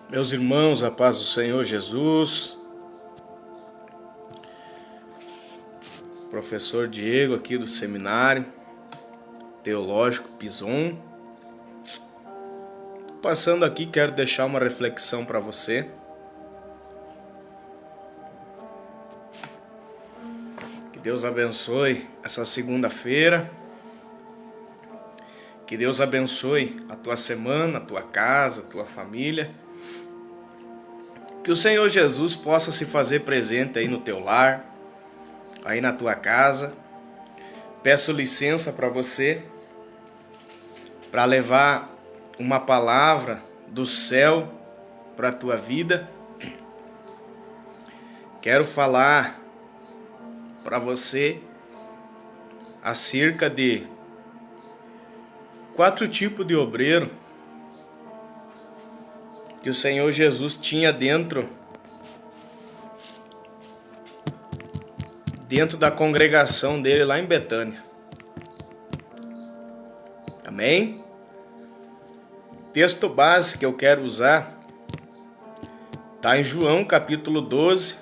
Meus irmãos, a paz do Senhor Jesus, professor Diego aqui do Seminário Teológico Pison. Passando aqui, quero deixar uma reflexão para você. Que Deus abençoe essa segunda-feira. Que Deus abençoe a tua semana, a tua casa, a tua família. Que o Senhor Jesus possa se fazer presente aí no teu lar, aí na tua casa. Peço licença para você, para levar uma palavra do céu para a tua vida. Quero falar para você acerca de 4 tipos de obreiro que o Senhor Jesus tinha dentro da congregação dele lá em Betânia. Amém? Texto base que eu quero usar está em João capítulo 12,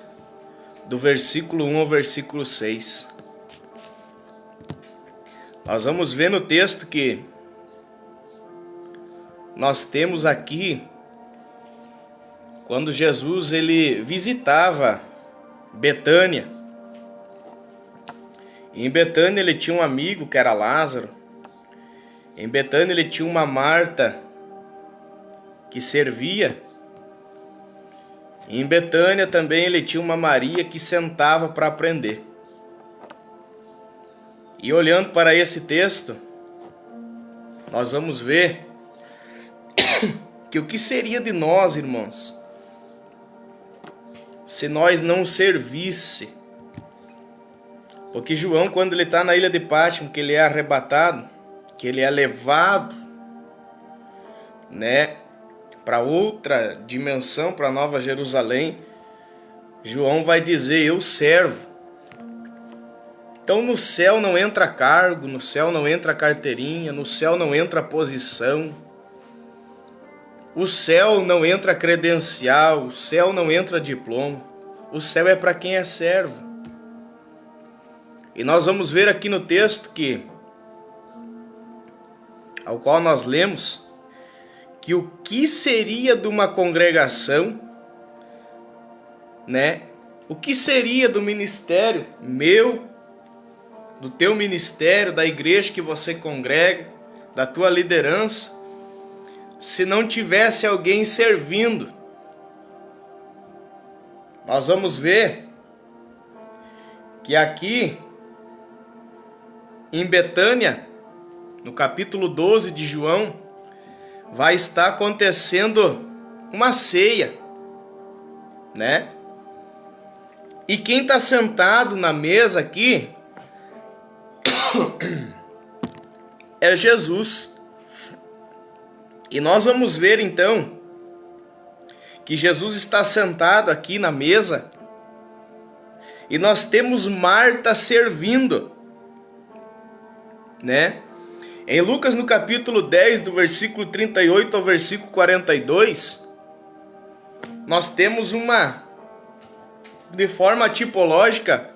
do versículo 1 ao versículo 6. Nós vamos ver no texto que nós temos aqui quando Jesus ele visitava Betânia. Em Betânia ele tinha um amigo que era Lázaro. Em Betânia ele tinha uma Marta que servia. Em Betânia também ele tinha uma Maria que sentava para aprender. E olhando para esse texto, nós vamos ver que o que seria de nós, irmãos, se nós não servisse. Porque João, quando ele está na ilha de Pátimo, que ele é arrebatado, que ele é levado, né, para outra dimensão, para Nova Jerusalém, João vai dizer: eu servo. Então no céu não entra cargo, no céu não entra carteirinha, no céu não entra posição. O céu não entra credencial, o céu não entra diploma. O céu é para quem é servo. E nós vamos ver aqui no texto ao qual nós lemos, que o que seria de uma congregação, né? O que seria do ministério meu, do teu ministério, da igreja que você congrega, da tua liderança, se não tivesse alguém servindo? Nós vamos ver que aqui em Betânia, no capítulo 12 de João, vai estar acontecendo uma ceia, né? E quem está sentado na mesa aqui é Jesus. E nós vamos ver então que Jesus está sentado aqui na mesa e nós temos Marta servindo, né? Em Lucas no capítulo 10, do versículo 38 ao versículo 42, nós temos de forma tipológica,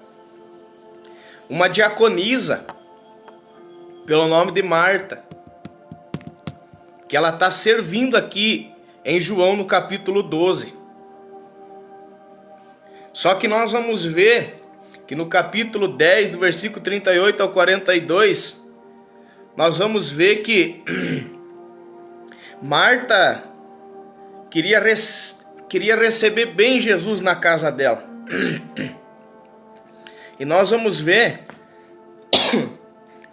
uma diaconisa pelo nome de Marta, que ela está servindo aqui em João no capítulo 12. Só que nós vamos ver que no capítulo 10, do versículo 38 ao 42, nós vamos ver que Marta queria receber bem Jesus na casa dela. E nós vamos ver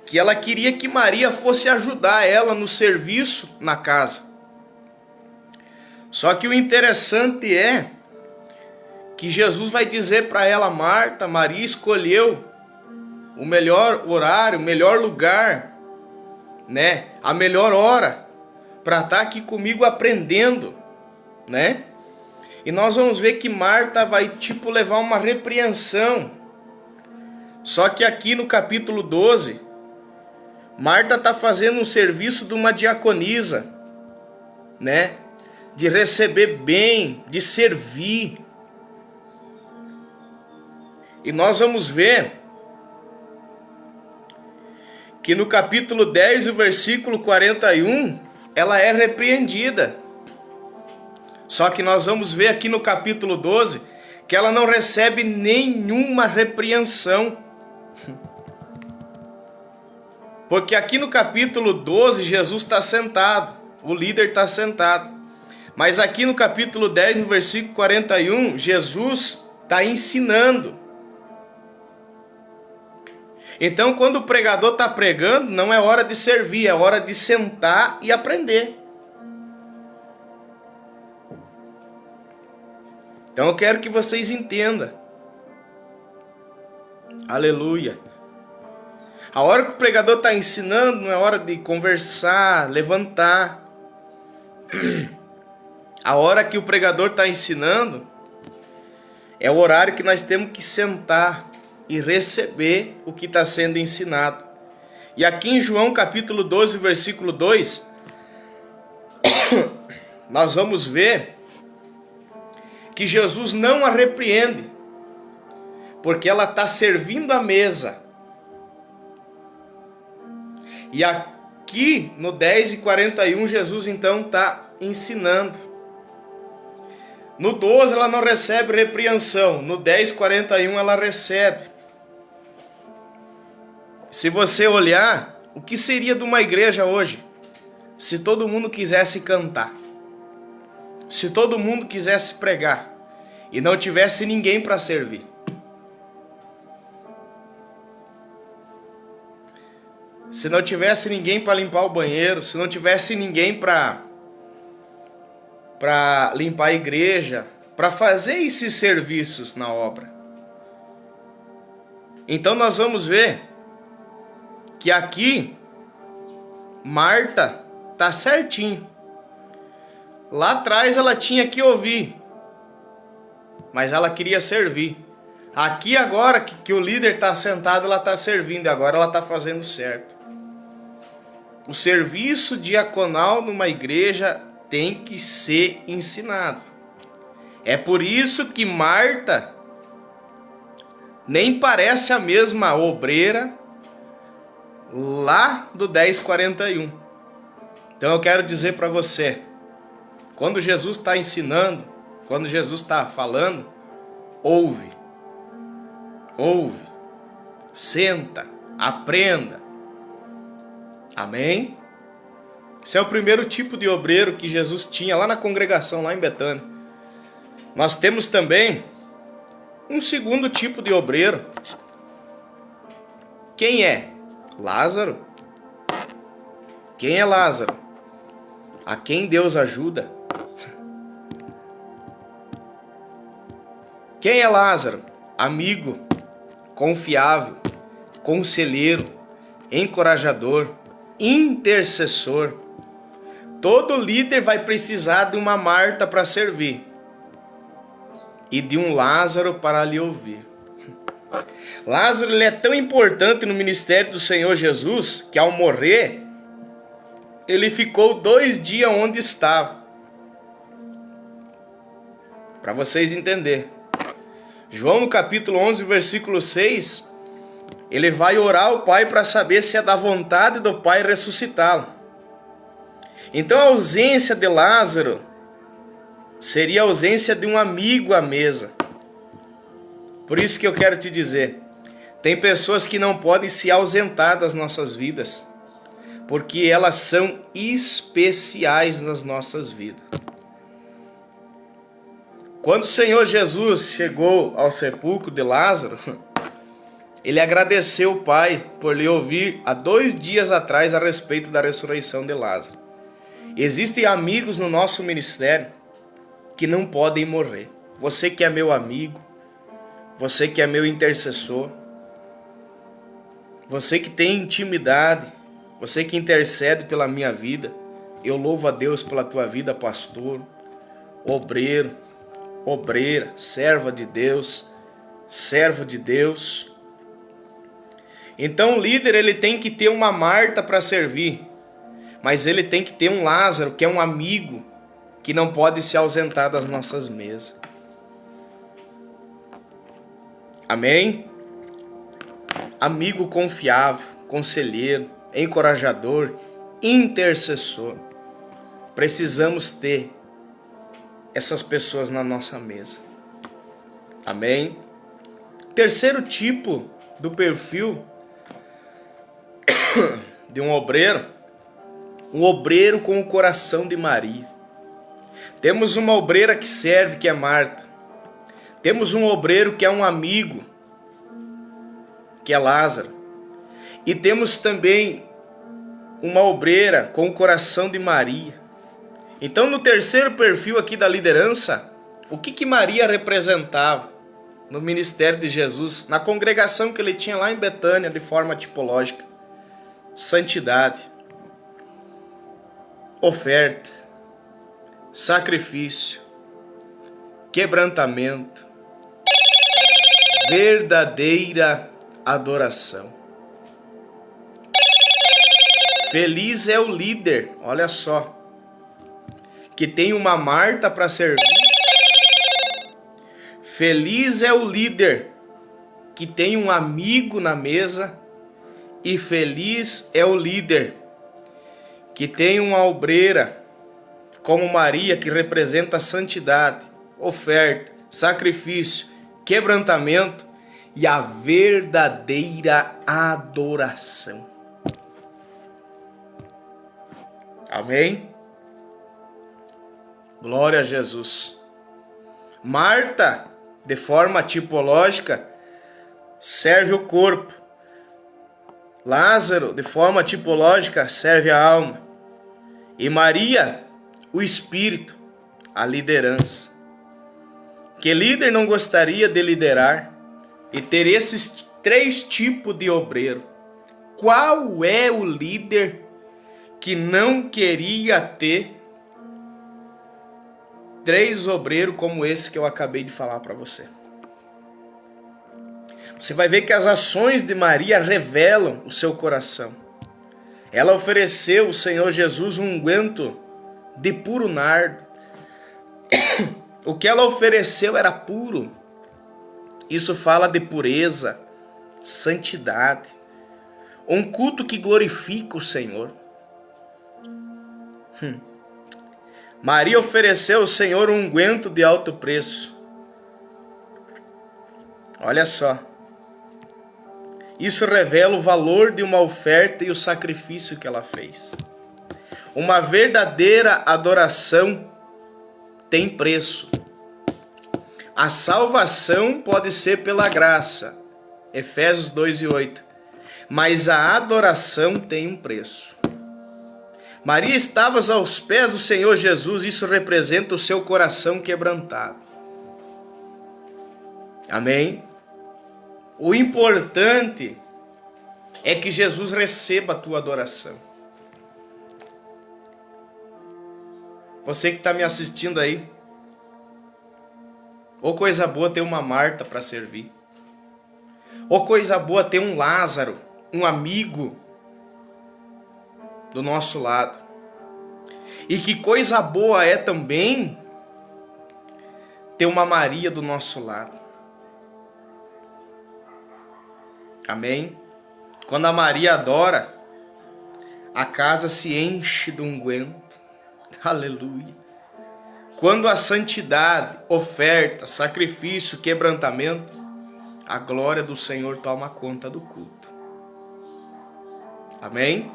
que ela queria que Maria fosse ajudar ela no serviço na casa. Só que o interessante é que Jesus vai dizer para ela: Marta, Maria escolheu o melhor horário, o melhor lugar, né? A melhor hora para estar aqui comigo aprendendo, né? E nós vamos ver que Marta vai levar uma repreensão. Só que aqui no capítulo 12, Marta está fazendo um serviço de uma diaconisa, né? De receber bem, de servir. E nós vamos ver que no capítulo 10, o versículo 41, ela é repreendida. Só que nós vamos ver aqui no capítulo 12 que ela não recebe nenhuma repreensão. Porque aqui no capítulo 12 Jesus está sentado, o líder está sentado. Mas aqui no capítulo 10, no versículo 41, Jesus está ensinando. Então, quando o pregador está pregando, não é hora de servir, é hora de sentar e aprender. Então, eu quero que vocês entendam. Aleluia. A hora que o pregador está ensinando, não é hora de conversar, levantar. A hora que o pregador está ensinando, é o horário que nós temos que sentar e receber o que está sendo ensinado. E aqui em João capítulo 12, versículo 2, nós vamos ver que Jesus não a repreende, porque ela está servindo a mesa. E aqui no 10 e 41, Jesus então está ensinando. No 12 ela não recebe repreensão, no 10 e 41 ela recebe. Se você olhar, o que seria de uma igreja hoje? Se todo mundo quisesse cantar, se todo mundo quisesse pregar e não tivesse ninguém para servir. Se não tivesse ninguém para limpar o banheiro, se não tivesse ninguém para limpar a igreja, para fazer esses serviços na obra. Então nós vamos ver que aqui Marta tá certinho. Lá atrás ela tinha que ouvir, mas ela queria servir. Aqui agora que o líder está sentado, ela está servindo, e agora ela está fazendo certo. O serviço diaconal numa igreja tem que ser ensinado. É por isso que Marta nem parece a mesma obreira lá do 10:41. Então eu quero dizer para você, quando Jesus está ensinando, quando Jesus está falando, ouve, senta, aprenda. Amém? Esse é o primeiro tipo de obreiro que Jesus tinha lá na congregação, lá em Betânia. Nós temos também um segundo tipo de obreiro. Quem é? Lázaro. Quem é Lázaro? A quem Deus ajuda. Quem é Lázaro? Amigo, confiável, conselheiro, encorajador, intercessor. Todo líder vai precisar de uma Marta para servir e de um Lázaro para lhe ouvir. Lázaro ele é tão importante no ministério do Senhor Jesus que ao morrer ele ficou 2 dias onde estava. Para vocês entenderem. João no capítulo 11, versículo 6, ele vai orar ao Pai para saber se é da vontade do Pai ressuscitá-lo. Então a ausência de Lázaro seria a ausência de um amigo à mesa. Por isso que eu quero te dizer, Tem pessoas que não podem se ausentar das nossas vidas, porque elas são especiais nas nossas vidas. Quando o Senhor Jesus chegou ao sepulcro de Lázaro, ele agradeceu o Pai por lhe ouvir há 2 dias atrás a respeito da ressurreição de Lázaro. Existem amigos no nosso ministério que não podem morrer. Você que é meu amigo, você que é meu intercessor, você que tem intimidade, você que intercede pela minha vida, eu louvo a Deus pela tua vida, pastor, obreiro, obreira, serva de Deus, servo de Deus. Então o líder, ele tem que ter uma Marta para servir, mas ele tem que ter um Lázaro, que é um amigo, que não pode se ausentar das nossas mesas. Amém? Amigo confiável, conselheiro, encorajador, intercessor. Precisamos ter essas pessoas na nossa mesa. Amém? Terceiro tipo do perfil de um obreiro com o coração de Maria. Temos uma obreira que serve, que é Marta. Temos um obreiro que é um amigo, que é Lázaro. E temos também uma obreira com o coração de Maria. Então, no terceiro perfil aqui da liderança, o que Maria representava no ministério de Jesus, na congregação que ele tinha lá em Betânia, de forma tipológica? Santidade, oferta, sacrifício, quebrantamento, verdadeira adoração. Feliz é o líder, olha só, que tem uma Marta para servir. Feliz é o líder que tem um amigo na mesa. E feliz é o líder que tem uma obreira como Maria, que representa a santidade, oferta, sacrifício, quebrantamento e a verdadeira adoração. Amém? Glória a Jesus. Marta, de forma tipológica, serve o corpo. Lázaro, de forma tipológica, serve a alma. E Maria, o espírito, a liderança. Que líder não gostaria de liderar e ter esses 3 tipos de obreiro? Qual é o líder que não queria ter 3 obreiros como esse que eu acabei de falar para você? Você vai ver que as ações de Maria revelam o seu coração. Ela ofereceu ao Senhor Jesus um unguento de puro nardo. O que ela ofereceu era puro. Isso fala de pureza, santidade. Um culto que glorifica o Senhor. Maria ofereceu ao Senhor um unguento de alto preço. Olha só. Isso revela o valor de uma oferta e o sacrifício que ela fez. Uma verdadeira adoração tem preço. A salvação pode ser pela graça, Efésios 2:8, mas a adoração tem um preço. Maria estava aos pés do Senhor Jesus, isso representa o seu coração quebrantado. Amém? O importante é que Jesus receba a tua adoração. Você que está me assistindo aí, ou coisa boa ter uma Marta para servir, ou coisa boa ter um Lázaro, um amigo do nosso lado. E que coisa boa é também ter uma Maria do nosso lado. Amém? Quando a Maria adora, a casa se enche de unguento. Aleluia. Quando a santidade, oferta, sacrifício, quebrantamento, a glória do Senhor toma conta do culto. Amém?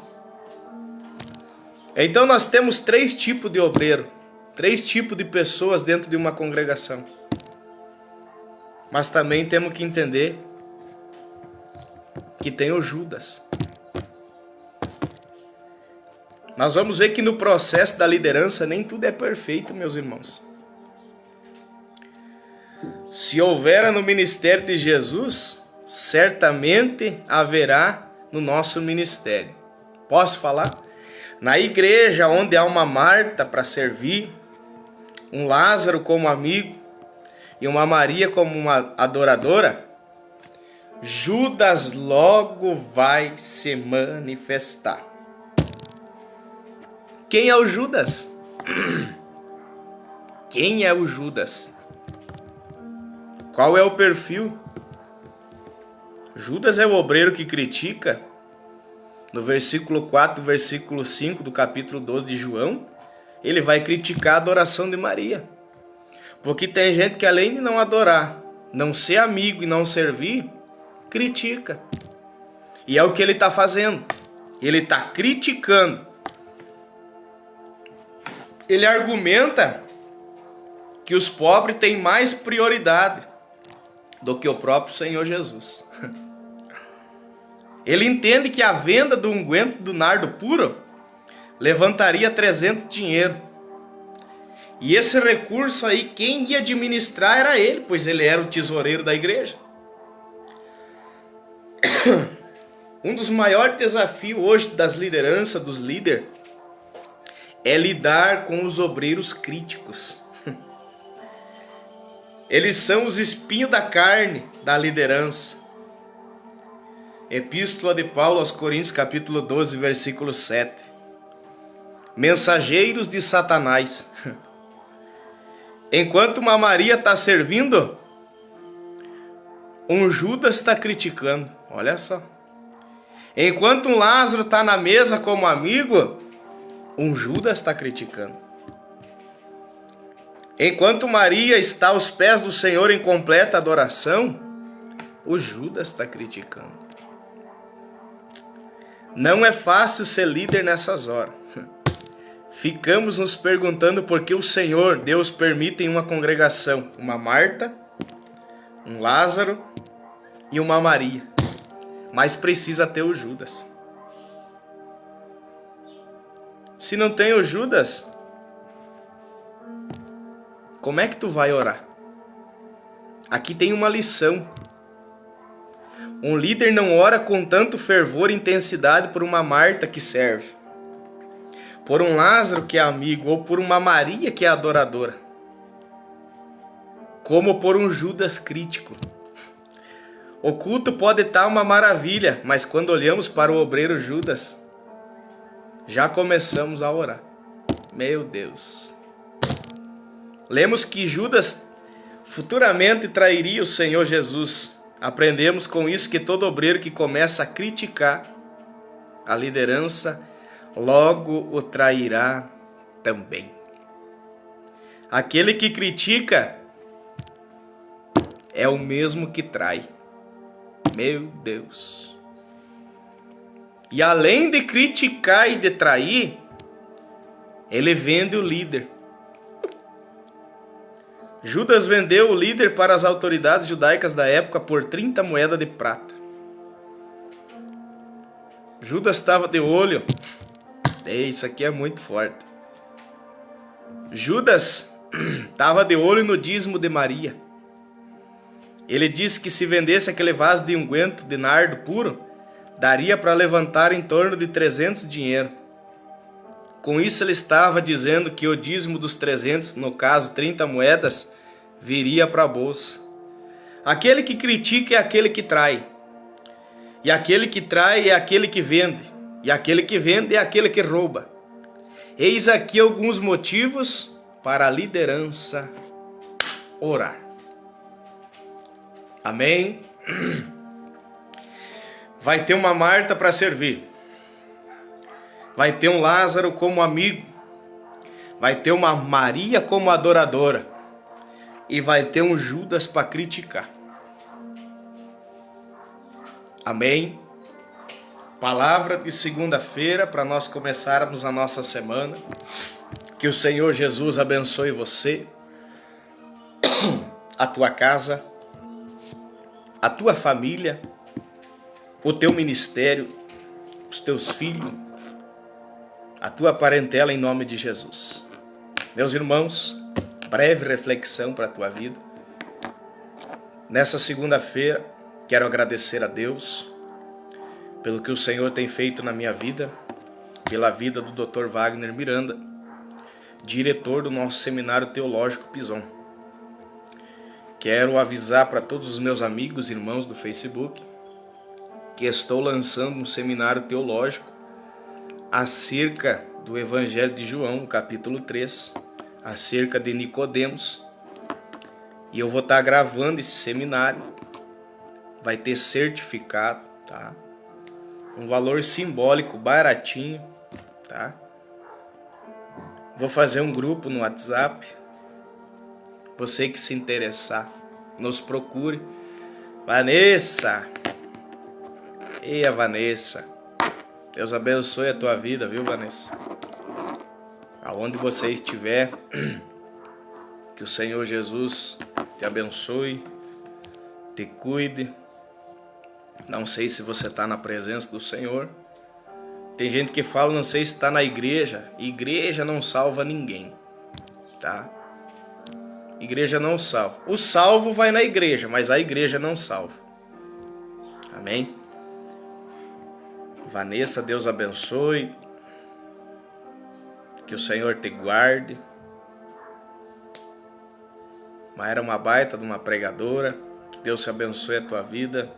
Então nós temos 3 tipos de obreiro, 3 tipos de pessoas dentro de uma congregação. Mas também temos que entender que tem o Judas. Nós vamos ver que no processo da liderança nem tudo é perfeito, meus irmãos. Se houver no ministério de Jesus, certamente haverá no nosso ministério. Posso falar? Na igreja onde há uma Marta para servir, um Lázaro como amigo e uma Maria como uma adoradora, Judas logo vai se manifestar. Quem é o Judas? Quem é o Judas? Qual é o perfil? Judas é o obreiro que critica, no versículo 4, versículo 5 do capítulo 12 de João, ele vai criticar a adoração de Maria. Porque tem gente que além de não adorar, não ser amigo e não servir, critica. E é o que ele está fazendo. Ele está criticando. Ele argumenta que os pobres têm mais prioridade do que o próprio Senhor Jesus. Ele entende que a venda do unguento do nardo puro levantaria 300 dinheiro. E esse recurso aí, quem ia administrar era ele, pois ele era o tesoureiro da igreja. Um dos maiores desafios hoje das lideranças, dos líderes, é lidar com os obreiros críticos. Eles são os espinhos da carne da liderança. Epístola de Paulo aos Coríntios, capítulo 12, versículo 7. Mensageiros de Satanás. Enquanto uma Maria está servindo, um Judas está criticando. Olha só. Enquanto um Lázaro está na mesa como amigo, um Judas está criticando. Enquanto Maria está aos pés do Senhor em completa adoração, o Judas está criticando. Não é fácil ser líder nessas horas. Ficamos nos perguntando por que o Senhor, Deus, permite em uma congregação uma Marta, um Lázaro e uma Maria. Mas precisa ter o Judas. Se não tem o Judas, como é que tu vai orar? Aqui tem uma lição. Um líder não ora com tanto fervor e intensidade por uma Marta que serve, por um Lázaro que é amigo, ou por uma Maria que é adoradora, como por um Judas crítico. O culto pode estar uma maravilha, mas quando olhamos para o obreiro Judas, já começamos a orar. Meu Deus. Lemos que Judas futuramente trairia o Senhor Jesus. Aprendemos com isso que todo obreiro que começa a criticar a liderança, logo o trairá também. Aquele que critica é o mesmo que trai. Meu Deus. E além de criticar e de trair, ele vende o líder. Judas vendeu o líder para as autoridades judaicas da época por 30 moedas de prata. Judas estava de olho. Isso aqui é muito forte. Judas estava de olho no dízimo de Maria. Ele disse que se vendesse aquele vaso de unguento de nardo puro, daria para levantar em torno de 300 dinheiro. Com isso ele estava dizendo que o dízimo dos 300, no caso 30 moedas, viria para a bolsa. Aquele que critica é aquele que trai. E aquele que trai é aquele que vende. E aquele que vende é aquele que rouba. Eis aqui alguns motivos para a liderança orar. Amém? Vai ter uma Marta para servir. Vai ter um Lázaro como amigo. Vai ter uma Maria como adoradora. E vai ter um Judas para criticar. Amém? Palavra de segunda-feira para nós começarmos a nossa semana. Que o Senhor Jesus abençoe você, a tua casa, a tua família, o teu ministério, os teus filhos, a tua parentela em nome de Jesus. Meus irmãos, breve reflexão para a tua vida. Nessa segunda-feira, quero agradecer a Deus pelo que o Senhor tem feito na minha vida, pela vida do Dr. Wagner Miranda, diretor do nosso Seminário Teológico Pison. Quero avisar para todos os meus amigos e irmãos do Facebook que estou lançando um seminário teológico acerca do Evangelho de João, capítulo 3, acerca de Nicodemos. E eu vou estar gravando esse seminário, vai ter certificado, tá? Um valor simbólico, baratinho, tá? Vou fazer um grupo no WhatsApp. Você que se interessar, nos procure. Vanessa! Ei, a Vanessa! Deus abençoe a tua vida, viu, Vanessa? Aonde você estiver, que o Senhor Jesus te abençoe, te cuide. Não sei se você está na presença do Senhor. Tem gente que fala, não sei se está na igreja. Igreja não salva ninguém, tá? Igreja não salva. O salvo vai na igreja, mas a igreja não salva. Amém? Vanessa, Deus abençoe. Que o Senhor te guarde. Mas era uma baita de uma pregadora. Que Deus te abençoe a tua vida,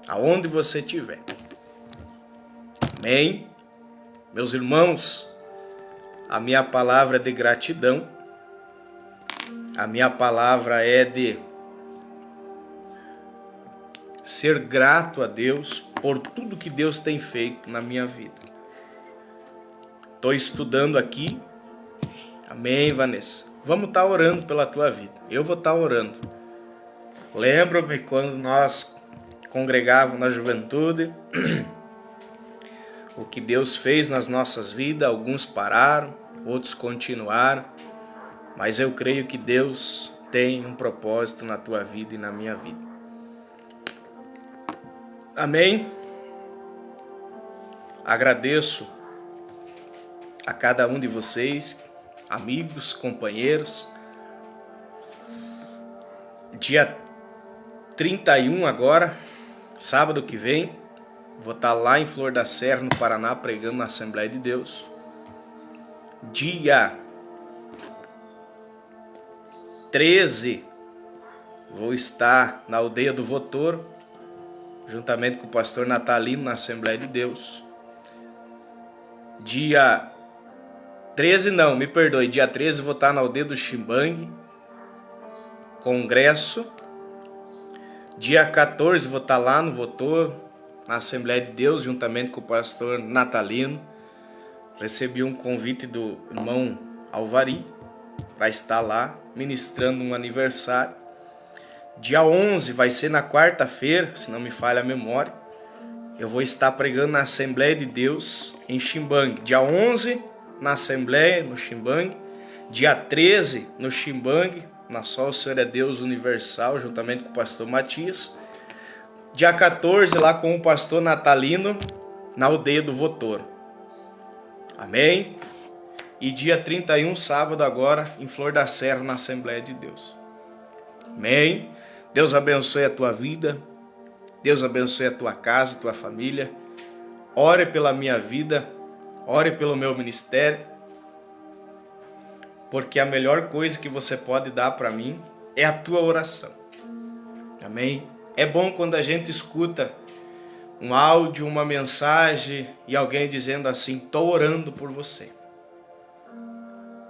aonde você estiver. Amém? Meus irmãos, a minha palavra é de gratidão. A minha palavra é de ser grato a Deus por tudo que Deus tem feito na minha vida. Estou estudando aqui. Amém, Vanessa? Vamos estar orando pela tua vida. Eu vou estar orando. Lembro-me quando nós congregávamos na juventude, o que Deus fez nas nossas vidas. Alguns pararam, outros continuaram. Mas eu creio que Deus tem um propósito na tua vida e na minha vida. Amém? Agradeço a cada um de vocês, amigos, companheiros. Dia 31 agora, sábado que vem, vou estar lá em Flor da Serra, no Paraná, pregando na Assembleia de Deus. Dia 13, vou estar na aldeia do Votor, juntamente com o pastor Natalino, na Assembleia de Deus. Dia 13 não, me perdoe, dia 13 vou estar na aldeia do Ximbangue, congresso. Dia 14 vou estar lá no Votor, na Assembleia de Deus, juntamente com o pastor Natalino. Recebi um convite do irmão Alvari para estar lá, ministrando um aniversário. Dia 11 vai ser na quarta-feira, se não me falha a memória. Eu vou estar pregando na Assembleia de Deus em Ximbangue. Dia 11 na Assembleia, no Ximbangue. Dia 13 no Ximbangue, na Só o Senhor é Deus Universal, juntamente com o pastor Matias. Dia 14 lá com o pastor Natalino, na aldeia do Votor. Amém? E dia 31, sábado agora, em Flor da Serra, na Assembleia de Deus. Amém? Deus abençoe a tua vida. Deus abençoe a tua casa, a tua família. Ore pela minha vida. Ore pelo meu ministério. Porque a melhor coisa que você pode dar para mim é a tua oração. Amém? É bom quando a gente escuta um áudio, uma mensagem e alguém dizendo assim, estou orando por você.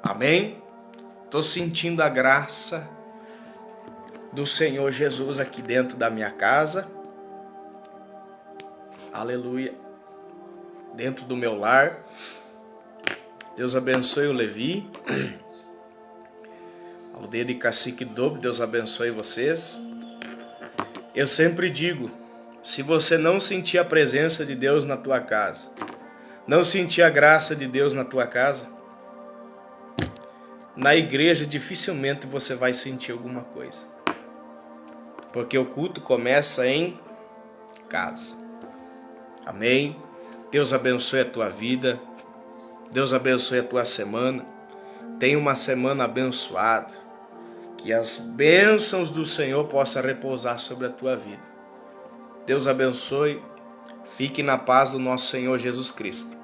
Amém? Estou sentindo a graça do Senhor Jesus aqui dentro da minha casa. Aleluia. Dentro do meu lar. Deus abençoe o Levi. Aldeia de Cacique Dobre, Deus abençoe vocês. Eu sempre digo, se você não sentir a presença de Deus na tua casa, não sentir a graça de Deus na tua casa, na igreja dificilmente você vai sentir alguma coisa. Porque o culto começa em casa. Amém? Deus abençoe a tua vida. Deus abençoe a tua semana. Tenha uma semana abençoada. Que as bênçãos do Senhor possam repousar sobre a tua vida. Deus abençoe. Fique na paz do nosso Senhor Jesus Cristo.